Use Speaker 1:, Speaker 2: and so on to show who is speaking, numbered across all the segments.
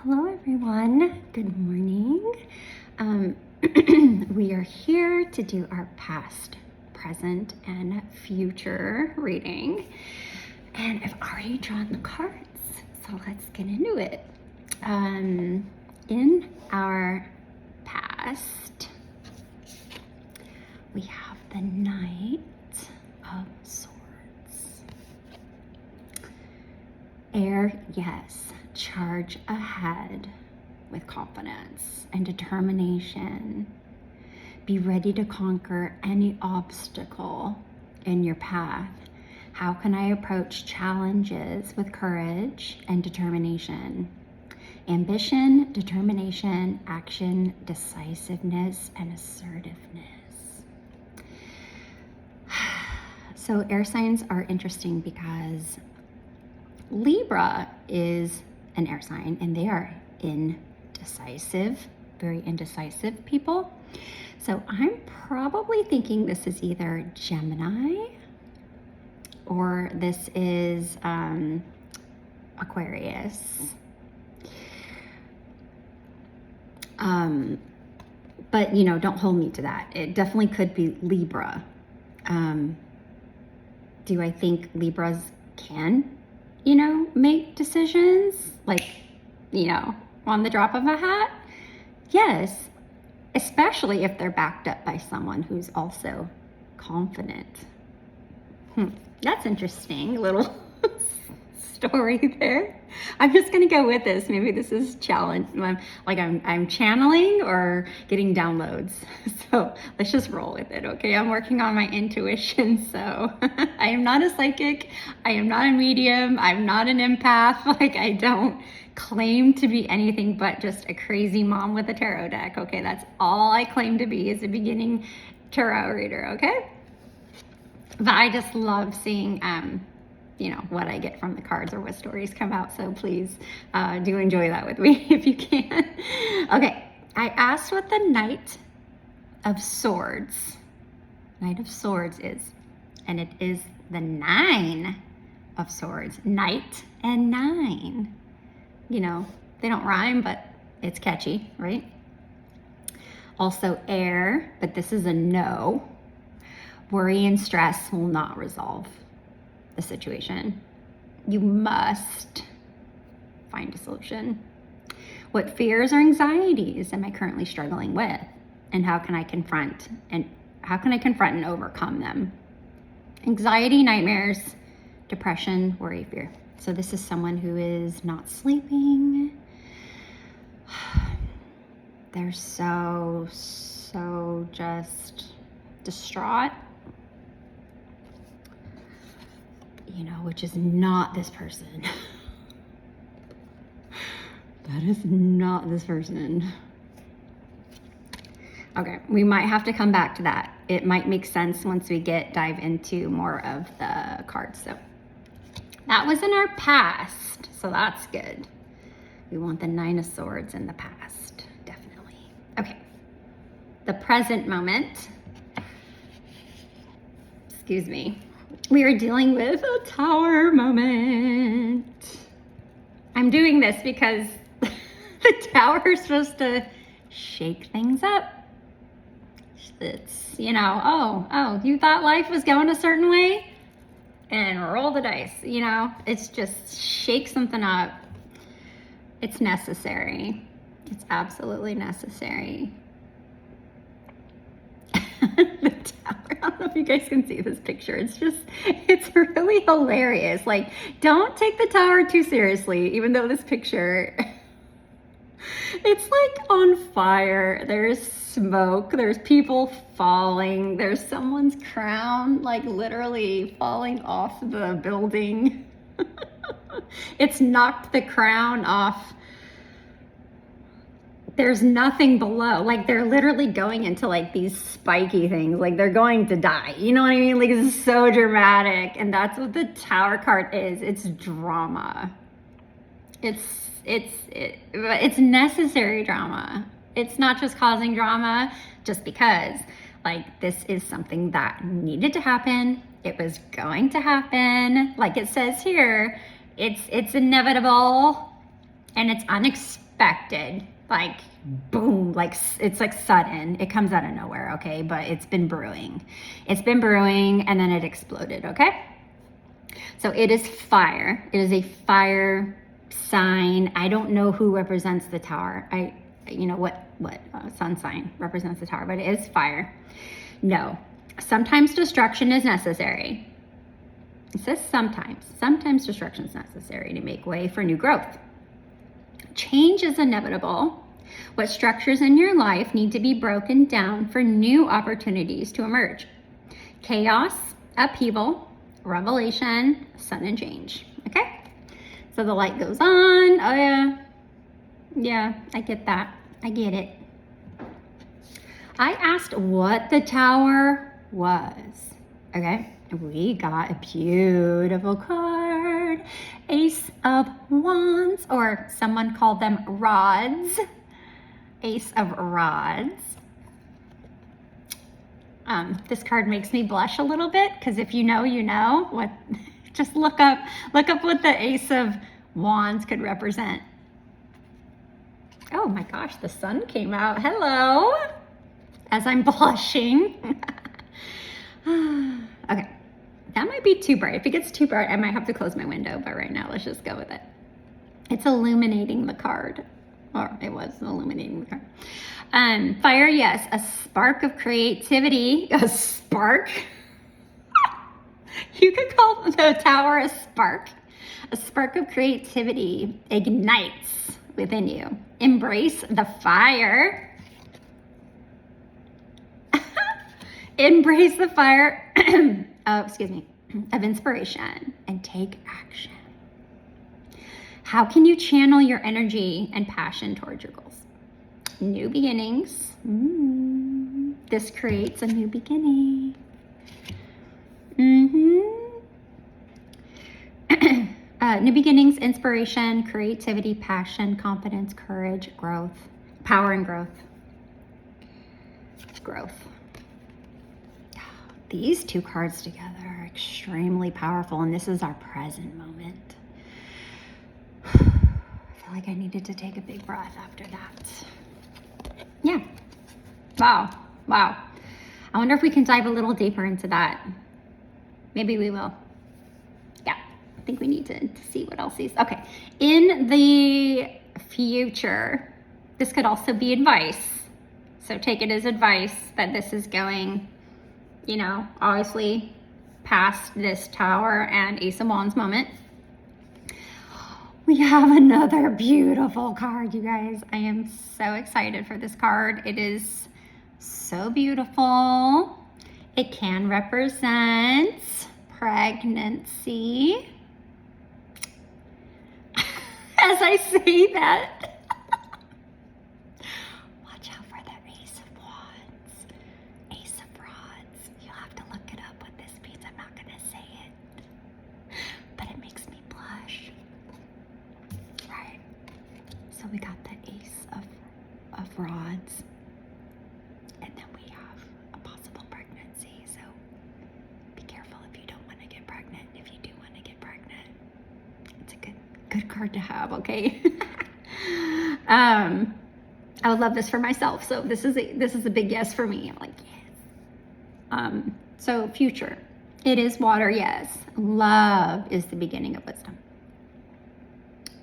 Speaker 1: Hello everyone, good morning. We are here to do our past, present, and future reading. And I've already drawn the cards, so let's get into it. In our past, we have the Knight of Swords. Air, yes. Charge ahead with confidence and determination. Be ready to conquer any obstacle in your path. How can I approach challenges with courage and determination? Ambition, determination, action, decisiveness, and assertiveness. So air signs are interesting because Libra is an air sign, and they are indecisive, very indecisive people. So I'm probably thinking this is either Gemini or this is Aquarius. But don't hold me to that. It definitely could be Libra. Do I think Libras can make decisions on the drop of a hat? Yes, especially if they're backed up by someone who's also confident. That's interesting little story there. I'm just gonna go with this. Maybe this is challenge. I'm channeling or getting downloads. So let's just roll with it, okay? I'm working on my intuition. So I am not a psychic. I am not a medium. I'm not an empath. I don't claim to be anything but just a crazy mom with a tarot deck. Okay, that's all I claim to be, is a beginning tarot reader. Okay, but I just love seeing what I get from the cards or what stories come out. So please do enjoy that with me if you can. Okay, I asked what the Knight of Swords is, and it is the 9 of Swords. Knight and 9. They don't rhyme, but it's catchy, right? Also air, but this is a no. Worry and stress will not resolve the situation. You must find a solution. What fears or anxieties am I currently struggling with? And how can I confront and overcome them? Anxiety, nightmares, depression, worry, fear. So this is someone who is not sleeping. They're so just distraught. Which is not this person. That is not this person. Okay, we might have to come back to that. It might make sense once we dive into more of the cards. So that was in our past, so that's good. We want the 9 of Swords in the past, definitely. Okay, the present moment. Excuse me. We are dealing with a Tower moment. I'm doing this because the Tower is supposed to shake things up. It's, oh, you thought life was going a certain way? And roll the dice, it's just shake something up. It's necessary. It's absolutely necessary. The Tower. I don't know if you guys can see this picture. It's really hilarious. Don't take the Tower too seriously, even though this picture, it's on fire. There's smoke. There's people falling. There's someone's crown, literally falling off the building. It's knocked the crown off. There's nothing below. They're literally going into these spiky things. They're going to die. You know what I mean? It's so dramatic. And that's what the Tower card is. It's drama. It's necessary drama. It's not just causing drama just because. This is something that needed to happen. It was going to happen. It says here, it's inevitable and it's unexpected. unexpected, like boom, like it's like sudden. It comes out of nowhere, okay? But it's been brewing. It's been brewing and then it exploded, okay? So it is fire. It is a fire sign. I don't know who represents the tower. What sun sign represents the tower, but it is fire. No, sometimes destruction is necessary. It says sometimes destruction is necessary to make way for new growth. Change is inevitable. What structures in your life need to be broken down for new opportunities to emerge? Chaos, upheaval, revelation, sudden change. Okay? So the light goes on. Oh yeah. Yeah, I get that. I get it. I asked what the tower was. Okay? We got a beautiful card. Ace of Wands, or someone called them rods. Ace of Rods. This card makes me blush a little bit because if you know, you know. What? Just look up what the Ace of Wands could represent. Oh my gosh, the sun came out. Hello. As I'm blushing. Okay, that might be too bright. If it gets too bright, I might have to close my window, but right now let's just go with it. It's illuminating the card. Or it was illuminating the card. Fire, yes, a spark of creativity. A spark? You could call the tower a spark. A spark of creativity ignites within you. Embrace the fire. Embrace the fire of inspiration and take action. How can you channel your energy and passion towards your goals? New beginnings. This creates a new beginning. New beginnings, inspiration, creativity, passion, confidence, courage, growth, power and growth. Growth. These two cards together are extremely powerful, and this is our present moment. I feel like I needed to take a big breath after that. Yeah. Wow. I wonder if we can dive a little deeper into that. Maybe we will. Yeah, I think we need to see what else is. Okay. In the future, this could also be advice. So take it as advice that this is going, obviously past this tower and Ace of Wands moment. We have another beautiful card, you guys. I am so excited for this card. It is so beautiful. It can represent pregnancy. As I say that, watch out for the Ace of Wands, Ace of Rods. You'll have to look it up what this means. I'm not going to say it, but it makes me blush. Right. So we got the Ace of Rods, and then we have a possible pregnancy. So be careful if you don't want to get pregnant. If you do want to get pregnant, it's a good card to have, okay? I would love this for myself. So this is a big yes for me. I'm like, yes. So future. It is water, yes. Love is the beginning of wisdom.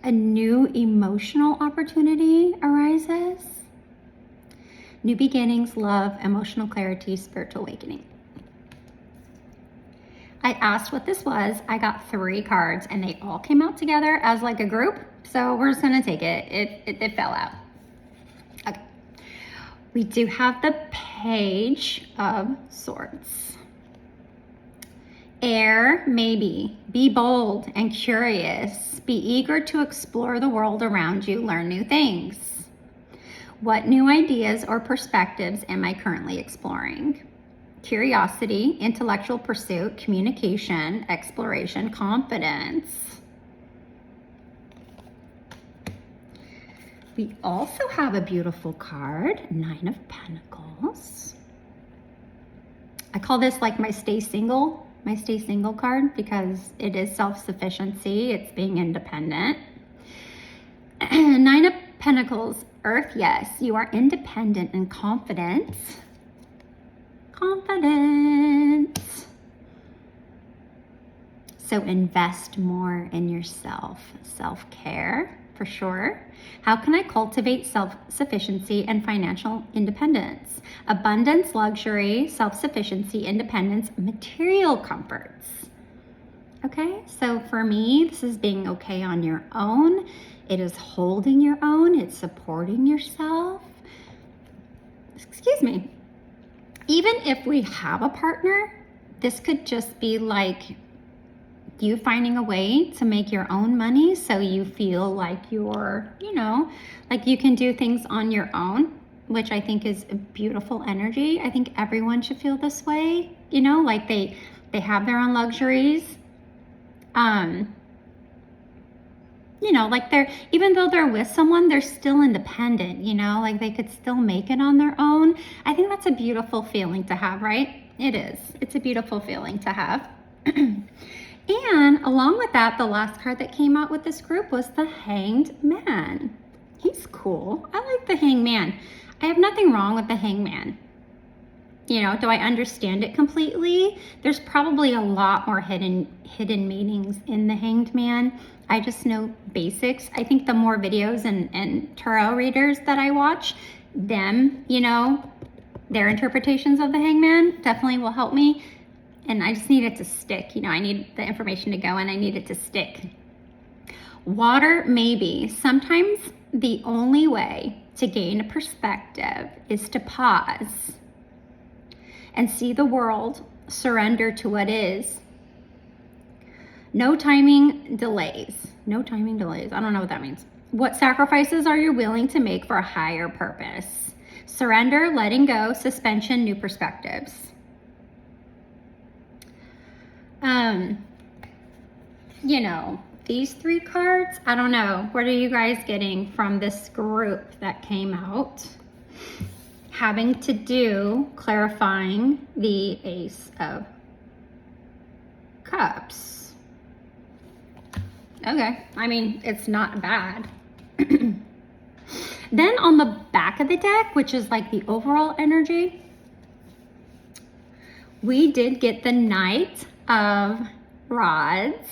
Speaker 1: A new emotional opportunity arises. New beginnings, love, emotional clarity, spiritual awakening. I asked what this was. I got 3 cards and they all came out together as like a group. So we're just gonna take it. It fell out. Okay. We do have the Page of Swords. Air, maybe. Be bold and curious. Be eager to explore the world around you, learn new things. What new ideas or perspectives am I currently exploring? Curiosity, intellectual pursuit, communication, exploration, confidence. We also have a beautiful card, 9 of Pentacles. I call this like my stay single card because it is self-sufficiency, it's being independent. 9 of Pentacles, Earth, yes, you are independent and confident. Confidence. So invest more in yourself. Self-care, for sure. How can I cultivate self-sufficiency and financial independence? Abundance, luxury, self-sufficiency, independence, material comforts. Okay, so for me, this is being okay on your own. It is holding your own. It's supporting yourself. Excuse me. Even if we have a partner, this could just be like you finding a way to make your own money so you feel like you're, like you can do things on your own, which I think is a beautiful energy. I think everyone should feel this way, like they have their own luxuries. Like even though they're with someone, they're still independent, like they could still make it on their own. I think that's a beautiful feeling to have, right? It is. It's a beautiful feeling to have. And along with that, the last card that came out with this group was the Hanged Man. He's cool. I like the Hanged Man. I have nothing wrong with the Hanged Man. Do I understand it completely? There's probably a lot more hidden meanings in the Hanged Man. I just know basics. I think the more videos and tarot readers that I watch, them, their interpretations of the Hanged Man definitely will help me. And I just need it to stick. I need the information to go and I need it to stick. Water, maybe. Sometimes the only way to gain a perspective is to pause and see the world, surrender to what is. No timing delays. No timing delays. I don't know what that means. What sacrifices are you willing to make for a higher purpose? Surrender, letting go, suspension, new perspectives. These three cards, I don't know. What are you guys getting from this group that came out? Having to do, clarifying the Ace of Cups. Okay, I mean, it's not bad. Then on the back of the deck, which is like the overall energy, we did get the Knight of Wands.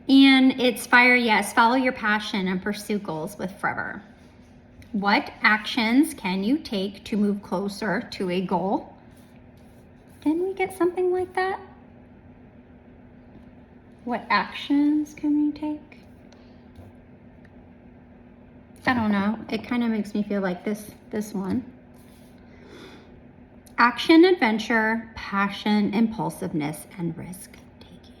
Speaker 1: And it's fire, yes, follow your passion and pursue goals with fervor. What actions can you take to move closer to a goal? Can we get something like that? What actions can we take? I don't know. It kind of makes me feel like this one. Action, adventure, passion, impulsiveness, and risk taking.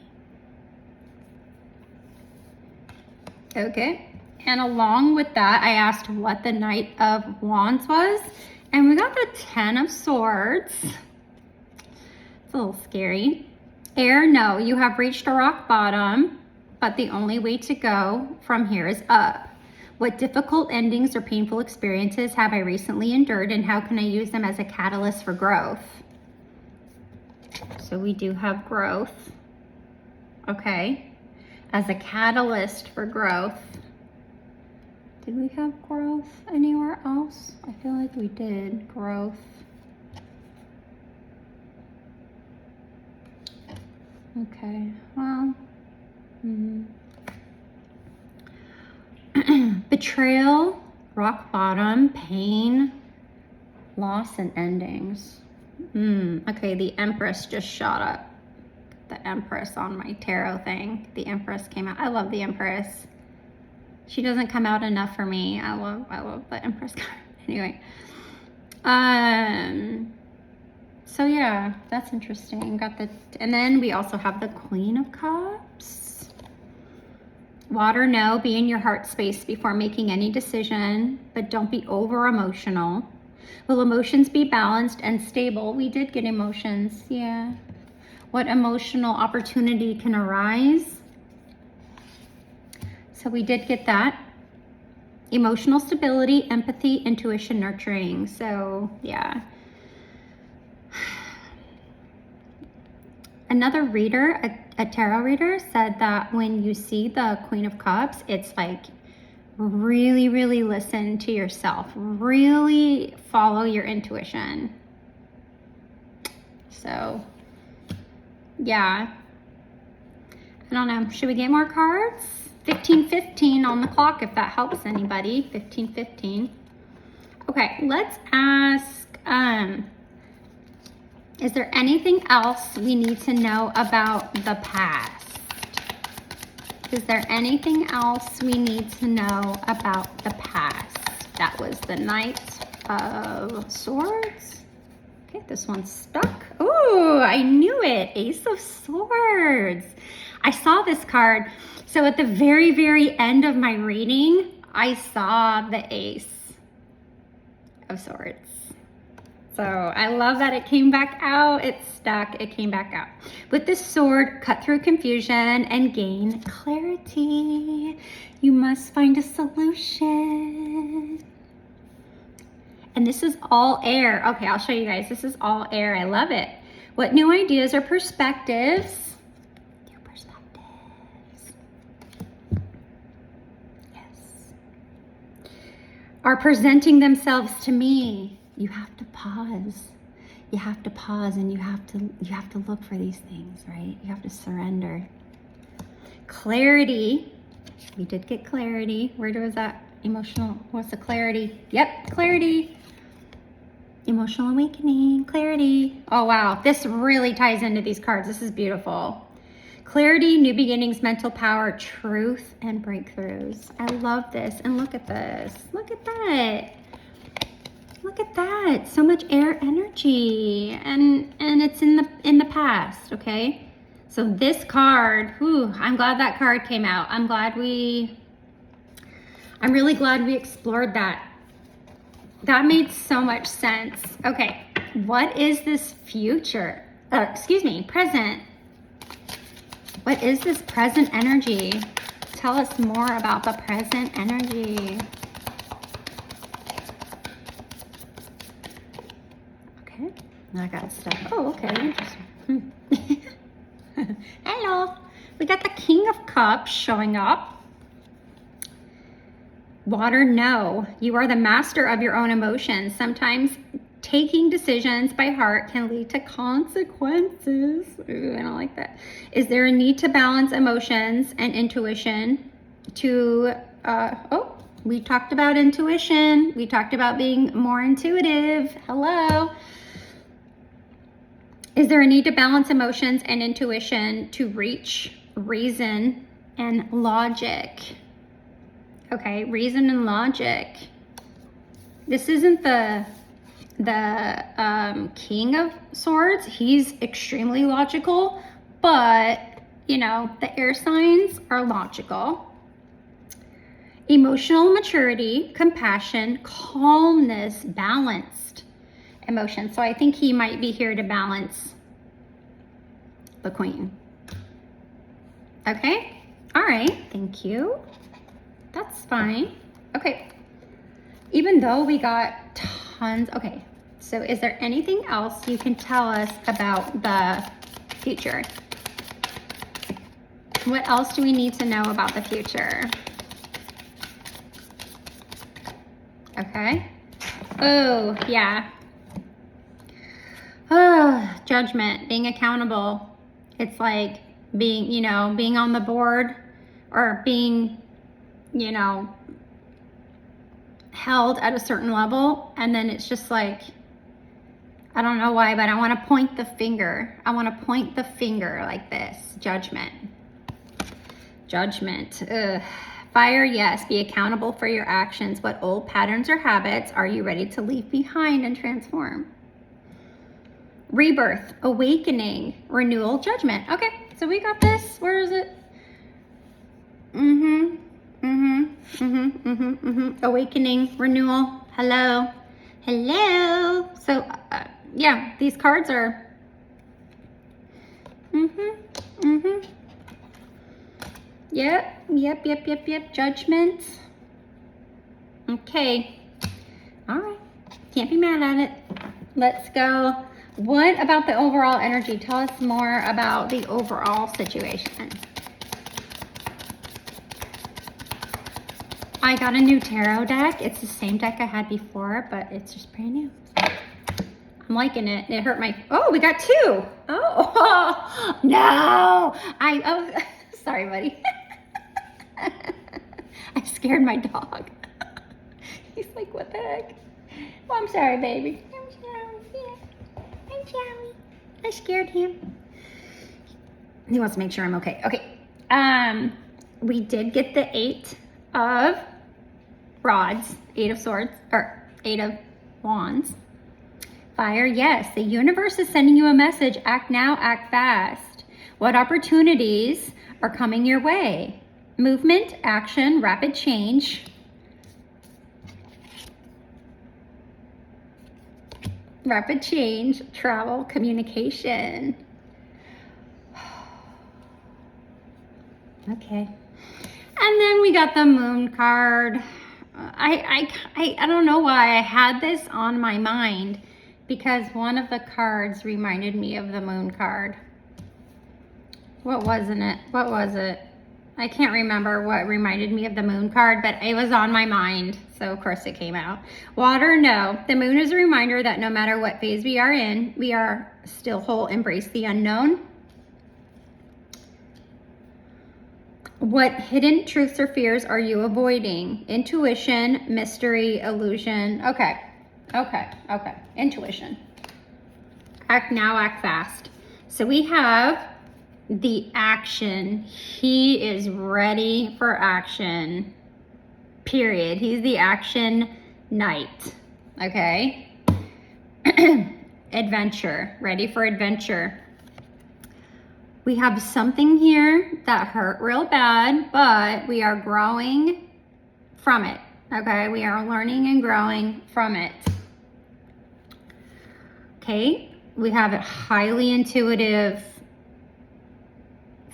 Speaker 1: Okay. And along with that, I asked what the Knight of Wands was, and we got the Ten of Swords. It's a little scary. Air, no, you have reached a rock bottom, but the only way to go from here is up. What difficult endings or painful experiences have I recently endured, and how can I use them as a catalyst for growth? So we do have growth. Okay. As a catalyst for growth. Did we have growth anywhere else? I feel like we did. Growth. Okay. Well. Betrayal, rock bottom, pain, loss, and endings. Okay, the Empress just shot up. The Empress on my tarot thing. The Empress came out. I love the Empress. She doesn't come out enough for me. I love the Empress card. Anyway. So yeah, that's interesting. And then we also have the Queen of Cups. Water, no, be in your heart space before making any decision, but don't be over emotional. Will emotions be balanced and stable? We did get emotions, yeah. What emotional opportunity can arise? So we did get that. Emotional stability, empathy, intuition, nurturing. So yeah. Another reader, a tarot reader, said that when you see the Queen of Cups, it's like really, really listen to yourself. Really follow your intuition. So, yeah. I don't know. Should we get more cards? 15:15 on the clock if that helps anybody. 15:15. Okay, let's ask, is there anything else we need to know about the past? Is there anything else we need to know about the past? That was the Knight of Swords. Okay, this one's stuck. Oh, I knew it. Ace of Swords. I saw this card. So at the very, very end of my reading, I saw the Ace of Swords. So I love that it came back out. It's stuck. It came back out. With this sword, cut through confusion and gain clarity. You must find a solution. And this is all air. Okay, I'll show you guys. This is all air. I love it. What new ideas or perspectives? New perspectives. Yes. Are presenting themselves to me. You have to pause. You have to pause, and you have to look for these things, right? You have to surrender. Clarity. We did get clarity. Where was that? Emotional. What's the clarity? Yep, clarity. Emotional awakening. Clarity. Oh wow, this really ties into these cards. This is beautiful. Clarity, new beginnings, mental power, truth, and breakthroughs. I love this. And look at this. Look at that. Look at that. So much air energy. And it's in the past, okay? So this card, I'm glad that card came out. I'm really glad we explored that. That made so much sense. Okay, what is this future? Present. What is this present energy? Tell us more about the present energy. Okay, I got stuff. Oh, okay, interesting. Hello. We got the King of Cups showing up. Water, no. You are the master of your own emotions. Sometimes taking decisions by heart can lead to consequences. Ooh, I don't like that. Is there a need to balance emotions and intuition to, we talked about intuition. We talked about being more intuitive. Hello. Is there a need to balance emotions and intuition to reach reason and logic? Okay, reason and logic. This isn't the King of Swords. He's extremely logical, but you know, the air signs are logical. Emotional maturity, compassion, calmness, balanced emotion. So I think he might be here to balance the Queen. Okay, all right, thank you. That's fine. Okay, even though we got tons, okay, so is there anything else you can tell us about the future? What else do we need to know about the future? Okay. Oh, yeah. Oh, judgment, being accountable. It's like being, you know, being on the board or being, you know, held at a certain level. And then it's just like, I don't know why, but I want to point the finger. I want to point the finger like this. Judgment. Judgment. Ugh. Fire, yes. Be accountable for your actions. What old patterns or habits are you ready to leave behind and transform? Rebirth, awakening, renewal, judgment. Okay, so we got this. Where is it? Awakening, renewal. Hello. Hello. So, yeah, these cards are. Yep. Judgment. Okay. All right. Can't be mad at it. Let's go What about the overall energy? Tell us more about the overall situation. I got a new tarot deck. It's the same deck I had before, but it's just brand new. I'm liking it. It hurt my, oh, we got two. Oh, no. Oh, sorry, buddy. I scared my dog. He's like, what the heck? Oh, I'm sorry, baby. I'm sorry. Yeah. I'm sorry. I scared him. He wants to make sure I'm okay. Okay. We did get the 8 of rods, 8 of swords, or 8 of wands. Fire, yes. The universe is sending you a message. Act now, act fast. What opportunities are coming your way? Movement, action, rapid change. Rapid change, travel, communication. Okay. And then we got the moon card. I don't know why I had this on my mind, because one of the cards reminded me of the moon card. What wasn't it? What was it? I can't remember what reminded me of the moon card, but it was on my mind. So of course it came out. Water, no. The moon is a reminder that no matter what phase we are in, we are still whole. Embrace the unknown. What hidden truths or fears are you avoiding? Intuition, mystery, illusion. Okay. Intuition. Act now, act fast. So we have the action. He is ready for action. Period. He's the action knight. Okay. Adventure. Ready for adventure. We have something here that hurt real bad, but we are growing from it. Okay. We are learning and growing from it. Okay. We have a highly intuitive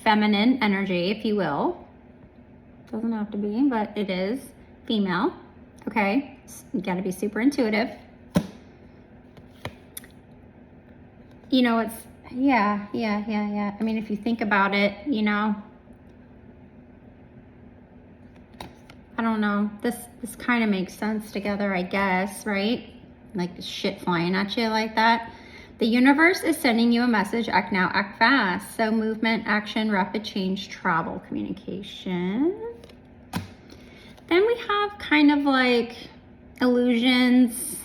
Speaker 1: feminine energy, if you will. Doesn't have to be, but it is female. Okay. You got to be super intuitive. You know, it's, yeah. I mean, if you think about it, you know, I don't know. This kind of makes sense together, I guess, right? Like shit flying at you like that. The universe is sending you a message. Act now, act fast. So movement, action, rapid change, travel, communication. Then we have kind of like illusions.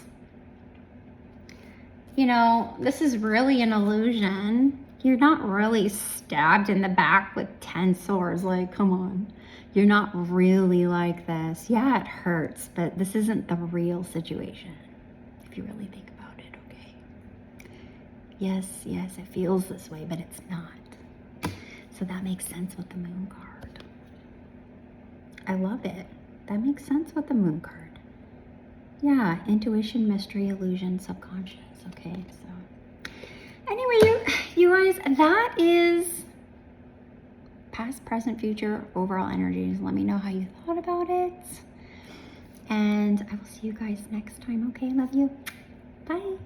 Speaker 1: You know, this is really an illusion. You're not really stabbed in the back with 10 swords. Like, come on. You're not really like this. Yeah, it hurts, but this isn't the real situation, if you really think about it, okay? Yes, it feels this way, but it's not. So that makes sense with the moon card. I love it. That makes sense with the moon card. Yeah, intuition, mystery, illusion, subconscious. Okay, so anyway, you guys, that is past, present, future, overall energies. Let me know how you thought about it. And I will see you guys next time. Okay, love you. Bye.